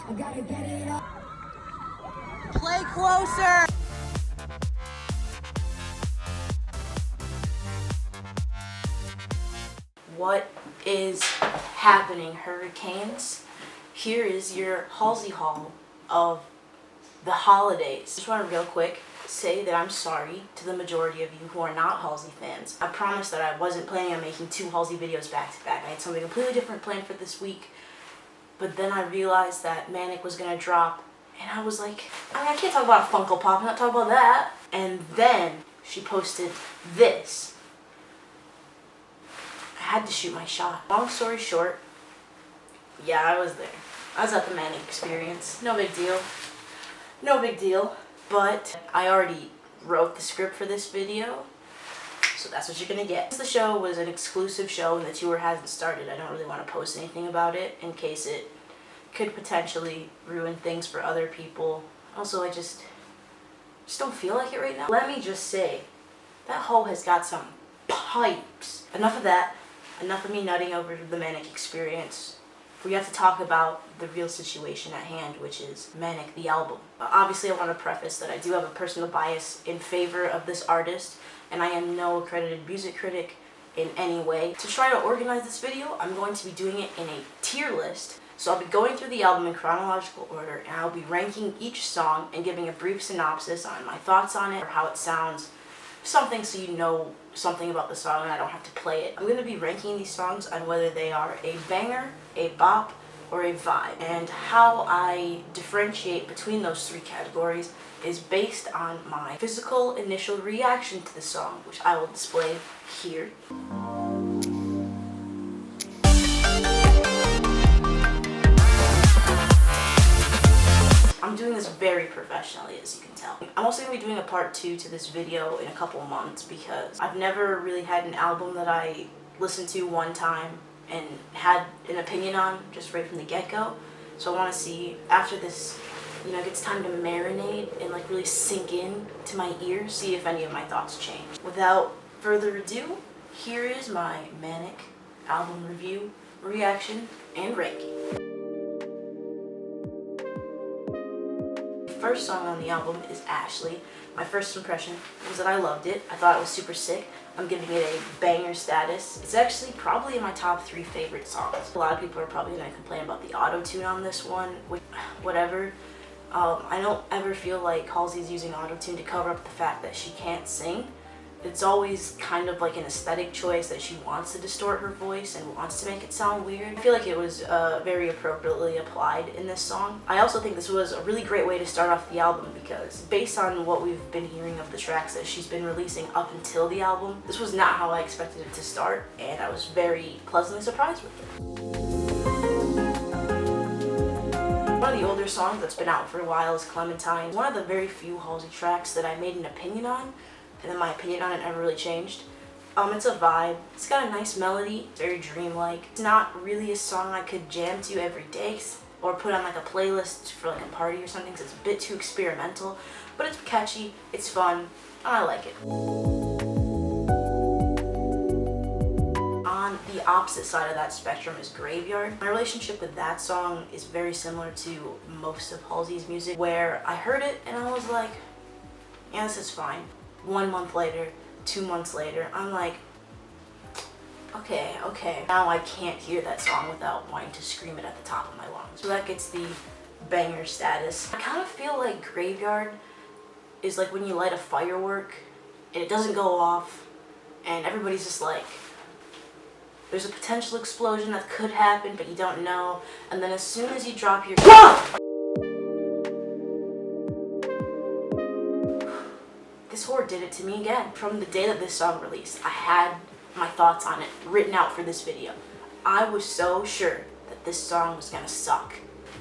I gotta get it up. Play closer. What is happening, Hurricanes? Here is your Halsey haul of the holidays. Just want to real quick say that I'm sorry to the majority of you who are not Halsey fans. I promised that I wasn't planning on making 2 Halsey videos back to back. I had something completely different planned for this week, but then I realized that Manic was gonna drop, and I was like, I can't talk about a Funko Pop, I'm not talking about that. And then she posted this. I had to shoot my shot. Long story short, yeah, I was there. I was at the Manic experience. No big deal. No big deal. But I already wrote the script for this video, so that's what you're gonna get. The show was an exclusive show and the tour hasn't started, I don't really want to post anything about it in case it could potentially ruin things for other people. Also, I just don't feel like it right now. Let me just say, that hoe has got some pipes. Enough of that. Enough of me nutting over the Manic experience. We have to talk about the real situation at hand, which is Manic, the album. Obviously, I want to preface that I do have a personal bias in favor of this artist, and I am no accredited music critic in any way. To try to organize this video, I'm going to be doing it in a tier list. So I'll be going through the album in chronological order, and I'll be ranking each song and giving a brief synopsis on my thoughts on it, or how it sounds, something so you know something about the song and I don't have to play it. I'm going to be ranking these songs on whether they are a banger, a bop, or a vibe. And how I differentiate between those 3 categories is based on my physical initial reaction to the song, which I will display here. I'm doing this very professionally, as you can tell. I'm also going to be doing a part 2 to this video in a couple months because I've never really had an album that I listened to one time and had an opinion on just right from the get-go. So I want to see, after this, gets time to marinate and like really sink in to my ears, see if any of my thoughts change. Without further ado, here is my Manic album review, reaction, and ranking. First song on the album is Ashley. My first impression was that I loved it. I thought it was super sick. I'm giving it a banger status. It's actually probably in my top 3 favorite songs. A lot of people are probably going to complain about the auto-tune on this one, whatever. I don't ever feel like Halsey's using auto-tune to cover up the fact that she can't sing. It's always kind of like an aesthetic choice that she wants to distort her voice and wants to make it sound weird. I feel like it was very appropriately applied in this song. I also think this was a really great way to start off the album because based on what we've been hearing of the tracks that she's been releasing up until the album, this was not how I expected it to start, and I was very pleasantly surprised with it. One of the older songs that's been out for a while is Clementine. One of the very few Halsey tracks that I made an opinion on, and then my opinion on it never really changed. It's a vibe. It's got a nice melody. It's very dreamlike. It's not really a song I could jam to every day or put on like a playlist for like a party or something because it's a bit too experimental, but it's catchy, it's fun, and I like it. On the opposite side of that spectrum is Graveyard. My relationship with that song is very similar to most of Halsey's music, where I heard it and I was like, yeah, this is fine. 1 month later, 2 months later, I'm like, okay. Now I can't hear that song without wanting to scream it at the top of my lungs. So that gets the banger status. I kind of feel like Graveyard is like when you light a firework and it doesn't go off and everybody's just like, there's a potential explosion that could happen but you don't know, and then as soon as you drop your This Horde did it to me again. From the day that this song released, I had my thoughts on it written out for this video. I was so sure that this song was gonna suck.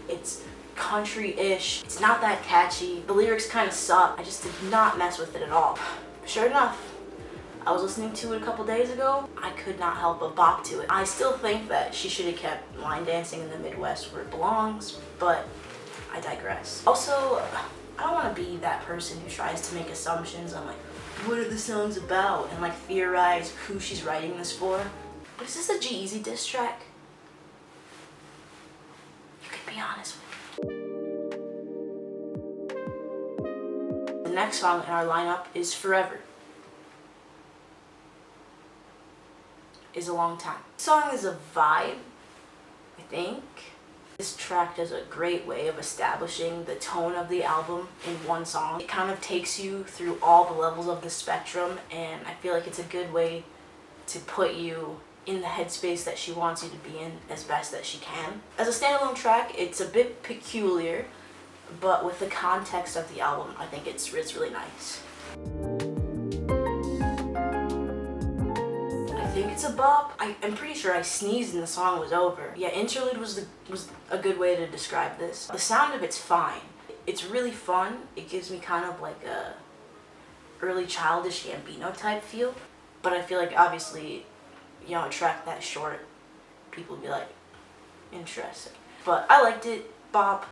It's country-ish, it's not that catchy, the lyrics kind of suck. I just did not mess with it at all. Sure enough, I was listening to it a couple days ago. I could not help but bop to it. I still think that she should have kept line dancing in the Midwest where it belongs, but I digress. Also, I don't want to be that person who tries to make assumptions on like, what are the songs about? And like theorize who she's writing this for. But is this a G-Eazy diss track? You could be honest with me. The next song in our lineup is Forever. Is a long time. This song is a vibe, I think. This track does a great way of establishing the tone of the album in one song. It kind of takes you through all the levels of the spectrum, and I feel like it's a good way to put you in the headspace that she wants you to be in as best that she can. As a standalone track, it's a bit peculiar, but with the context of the album, I think it's really nice. I think it's a bop. I'm pretty sure I sneezed and the song was over. Yeah, Interlude was a good way to describe this. The sound of it's fine. It's really fun. It gives me kind of like a early childish Gambino type feel. But I feel like obviously, you know, a track that short, people would be like, interesting. But I liked it. Bop.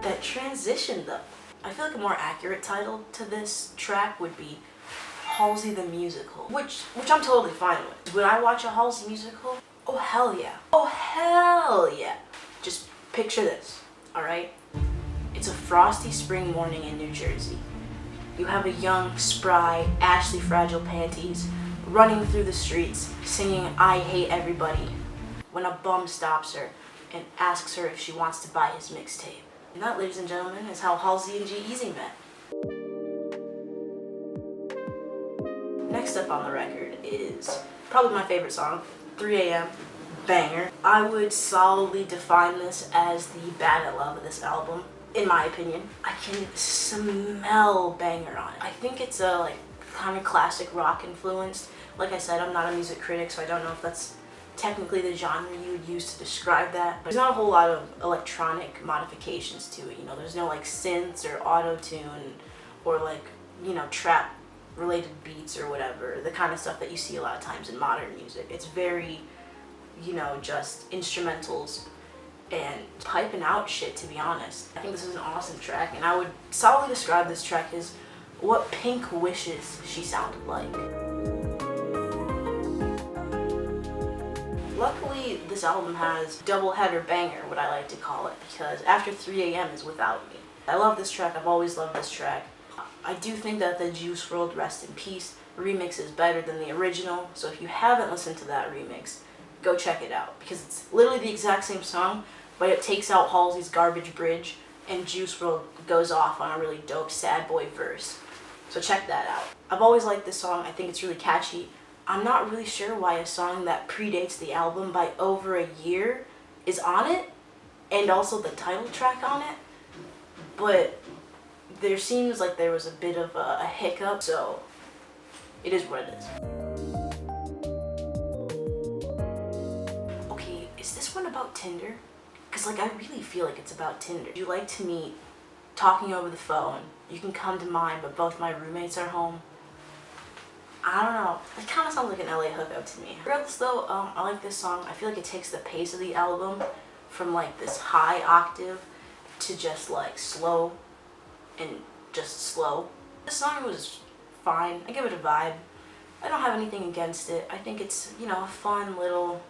That transition though. I feel like a more accurate title to this track would be Halsey the Musical, which I'm totally fine with. When I watch a Halsey musical, oh hell yeah. Oh hell yeah. Just picture this, alright? It's a frosty spring morning in New Jersey. You have a young, spry, Ashley Fragile Panties running through the streets singing I Hate Everybody when a bum stops her and asks her if she wants to buy his mixtape. And that, ladies and gentlemen, is how Halsey and G-Eazy met. Next up on the record is probably my favorite song, 3 a.m. Banger. I would solidly define this as the Bad at Love of this album, in my opinion. I can smell banger on it. I think it's a kind of classic rock influenced. Like I said, I'm not a music critic, so I don't know if that's technically the genre you would use to describe that. But there's not a whole lot of electronic modifications to it. You know, there's no like synths or auto-tune or like, you know, trap related beats or whatever, the kind of stuff that you see a lot of times in modern music. It's very, you know, just instrumentals and piping out shit, to be honest. I think this is an awesome track, and I would solidly describe this track as what Pink wishes she sounded like. Luckily, this album has doubleheader banger, what I like to call it, because After 3 a.m. is Without Me. I love this track. I've always loved this track. I do think that the Juice WRLD Rest in Peace remix is better than the original, so if you haven't listened to that remix, go check it out, because it's literally the exact same song, but it takes out Halsey's garbage bridge and Juice WRLD goes off on a really dope sad boy verse. So check that out. I've always liked this song. I think it's really catchy. I'm not really sure why a song that predates the album by over a year is on it, and also the title track on it, but there seems like there was a bit of a hiccup, so it is what it is. Okay, is this one about Tinder? Because like I really feel like it's about Tinder. You like to meet, talking over the phone, you can come to mine but both my roommates are home. I don't know, it kind of sounds like an LA hookup to me. Regardless though, I like this song. I feel like it takes the pace of the album from like this high octave to just like slow and just slow. This song was fine. I give it a vibe. I don't have anything against it. I think it's, you know, a fun little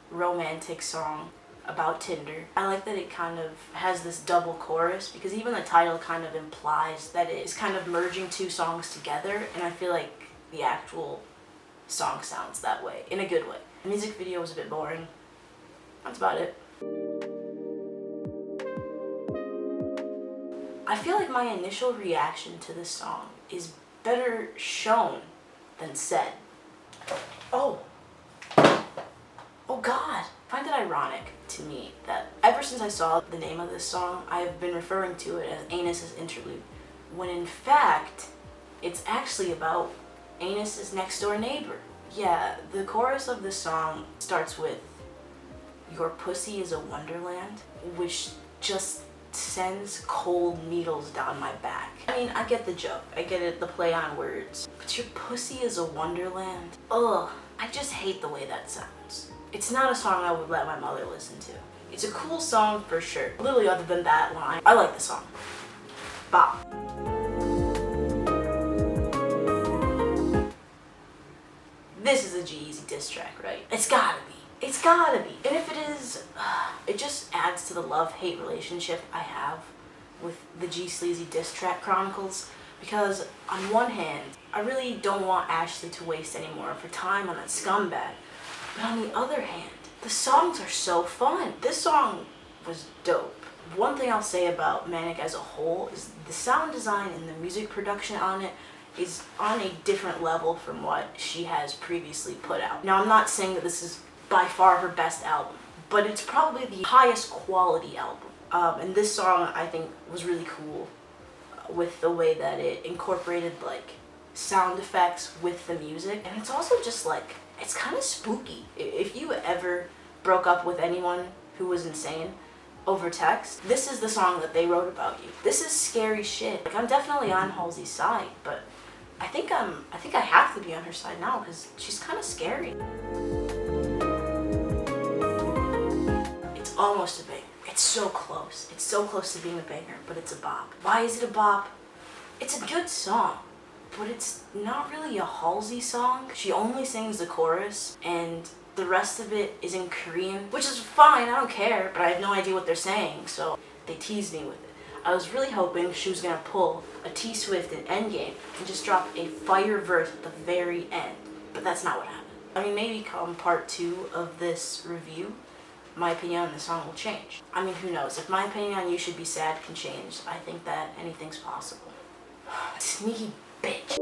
romantic song about Tinder. I like that it kind of has this double chorus, because even the title kind of implies that it is kind of merging two songs together, and I feel like the actual song sounds that way, in a good way. The music video was a bit boring. That's about it. I feel like my initial reaction to this song is better shown than said. Oh God. I find it ironic to me that ever since I saw the name of this song, I have been referring to it as Anus's Interlude, when in fact, it's actually about Anus's next door neighbor. Yeah, the chorus of this song starts with, "Your pussy is a wonderland," which just sends cold needles down my back. I mean, I get the joke. I get it, the play on words. But your pussy is a wonderland? Ugh, I just hate the way that sounds. It's not a song I would let my mother listen to. It's a cool song for sure. Literally other than that line, I like the song. Bop. This is a G-Eazy diss track, right? It's gotta be. It's gotta be. And if it is, it just adds to the love-hate relationship I have with the G Sleazy diss track Chronicles, because on one hand, I really don't want Ashley to waste any more of her time on that scumbag. But on the other hand, the songs are so fun. This song was dope. One thing I'll say about Manic as a whole is the sound design and the music production on it is on a different level from what she has previously put out. Now, I'm not saying that this is by far her best album, but it's probably the highest quality album. And this song, I think, was really cool with the way that it incorporated like sound effects with the music. And it's also just like, it's kind of spooky. If you ever broke up with anyone who was insane over text, this is the song that they wrote about you. This is scary shit. Like, I'm definitely on Halsey's side, but I think I have to be on her side now because she's kind of scary. It's almost a banger. It's so close. It's so close to being a banger, but it's a bop. Why is it a bop? It's a good song, but it's not really a Halsey song. She only sings the chorus, and the rest of it is in Korean, which is fine, I don't care, but I have no idea what they're saying, so they teased me with it. I was really hoping she was gonna pull a T Swift in Endgame and just drop a fire verse at the very end, but that's not what happened. I mean, maybe come part 2 of this review, my opinion on the song will change. I mean, who knows? If my opinion on You Should Be Sad can change, I think that anything's possible. Sneaky bitch.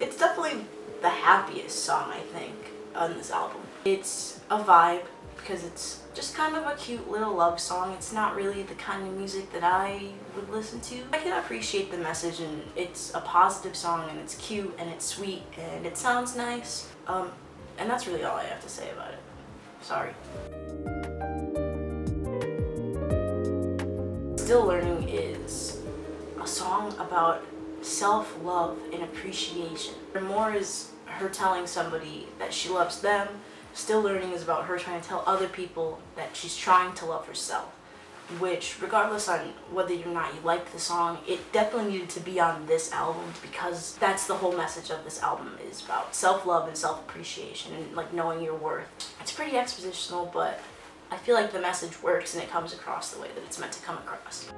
It's definitely the happiest song, I think, on this album. It's a vibe because it's just kind of a cute little love song. It's not really the kind of music that I would listen to. I can appreciate the message, and it's a positive song, and it's cute, and it's sweet, and it sounds nice. And that's really all I have to say about it. Sorry. Still Learning is a song about self-love and appreciation. More is her telling somebody that she loves them. Still Learning is about her trying to tell other people that she's trying to love herself, which, regardless on whether or not you like the song, it definitely needed to be on this album because that's the whole message of this album, is about self-love and self-appreciation and like knowing your worth. It's pretty expositional, but I feel like the message works and it comes across the way that it's meant to come across.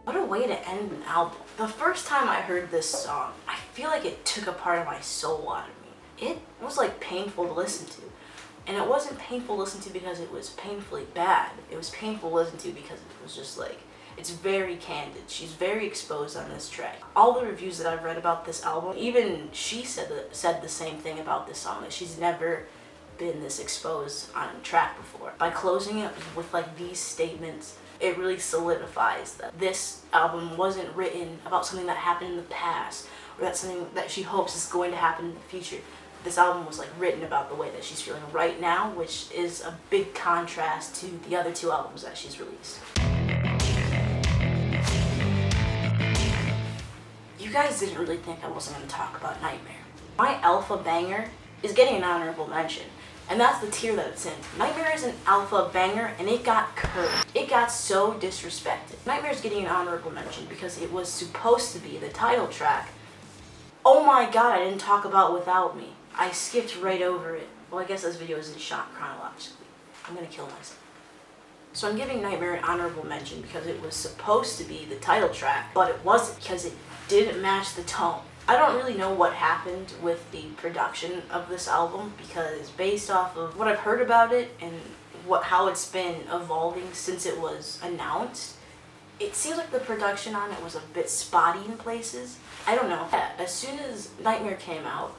What a way to end an album. The first time I heard this song, I feel like it took a part of my soul out of me. It was like painful to listen to. And it wasn't painful to listen to because it was painfully bad. It was painful to listen to because it was just like, it's very candid. She's very exposed on this track. All the reviews that I've read about this album, even she said the same thing about this song, that she's never been this exposed on a track before. By closing it with like these statements, it really solidifies that this album wasn't written about something that happened in the past, or that's something that she hopes is going to happen in the future. This album was like written about the way that she's feeling right now, which is a big contrast to the other 2 albums that she's released. You guys didn't really think I wasn't going to talk about Nightmare. My alpha banger is getting an honorable mention, and that's the tier that it's in. Nightmare is an alpha banger, and it got curbed. It got so disrespected. Nightmare is getting an honorable mention because it was supposed to be the title track. Oh my god, I didn't talk about Without Me. I skipped right over it. Well, I guess this video isn't shot chronologically. I'm gonna kill myself. So I'm giving Nightmare an honorable mention because it was supposed to be the title track, but it wasn't because it didn't match the tone. I don't really know what happened with the production of this album because based off of what I've heard about it and how it's been evolving since it was announced, it seems like the production on it was a bit spotty in places. I don't know. As soon as Nightmare came out,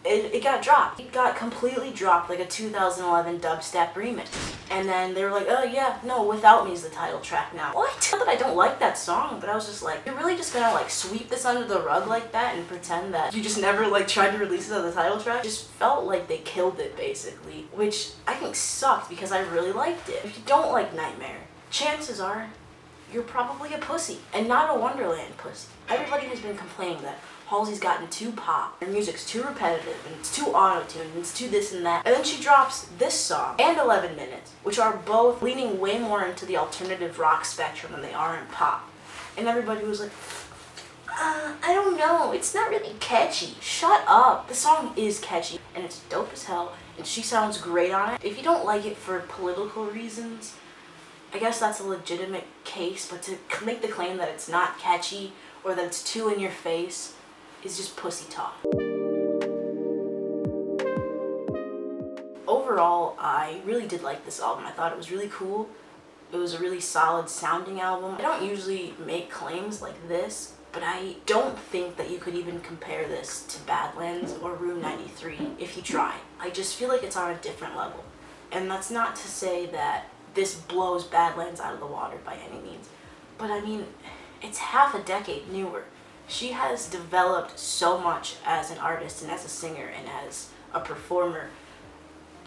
it got dropped. It got completely dropped like a 2011 dubstep remix. And then they were like, oh yeah, no, Without Me is the title track now. What? Not that I don't like that song, but I was just like, you're really just gonna like sweep this under the rug like that and pretend that you just never like tried to release it as the title track? It just felt like they killed it basically, which I think sucked because I really liked it. If you don't like Nightmare, chances are you're probably a pussy and not a Wonderland pussy. Everybody has been complaining that Halsey's gotten too pop, her music's too repetitive, and it's too auto-tuned, and it's too this and that. And then she drops this song and 11 Minutes, which are both leaning way more into the alternative rock spectrum than they are in pop. And everybody was like, I don't know. It's not really catchy. Shut up. The song is catchy and it's dope as hell and she sounds great on it. If you don't like it for political reasons, I guess that's a legitimate case, but to make the claim that it's not catchy or that it's too in your face is just pussy talk. Overall, I really did like this album. I thought it was really cool. It was a really solid sounding album. I don't usually make claims like this, but I don't think that you could even compare this to Badlands or Room 93 if you try. I just feel like it's on a different level. And that's not to say that this blows Badlands out of the water by any means. But I mean, it's half a decade newer. She has developed so much as an artist and as a singer and as a performer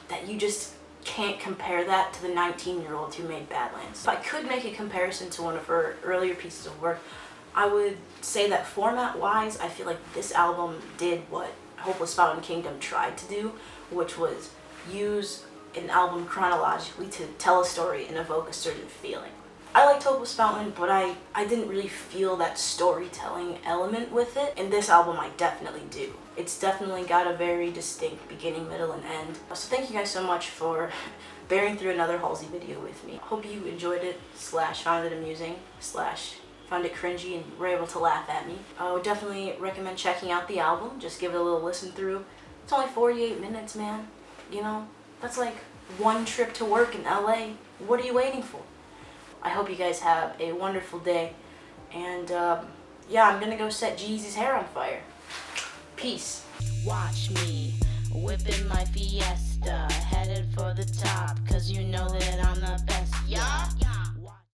that you just can't compare that to the 19-year-old who made Badlands. If I could make a comparison to one of her earlier pieces of work, I would say that format-wise, I feel like this album did what Hopeless Fountain Kingdom tried to do, which was use an album chronologically to tell a story and evoke a certain feeling. I liked Hopeless Fountain, but I didn't really feel that storytelling element with it. In this album, I definitely do. It's definitely got a very distinct beginning, middle, and end. So thank you guys so much for bearing through another Halsey video with me. Hope you enjoyed it, / found it amusing, / found it cringy and were able to laugh at me. I would definitely recommend checking out the album. Just give it a little listen through. It's only 48 minutes, man. You know, that's like one trip to work in LA. What are you waiting for? I hope you guys have a wonderful day. And yeah, I'm gonna go set Jeezy's hair on fire. Peace. Watch me whipping my Fiesta, headed for the top, 'cause you know that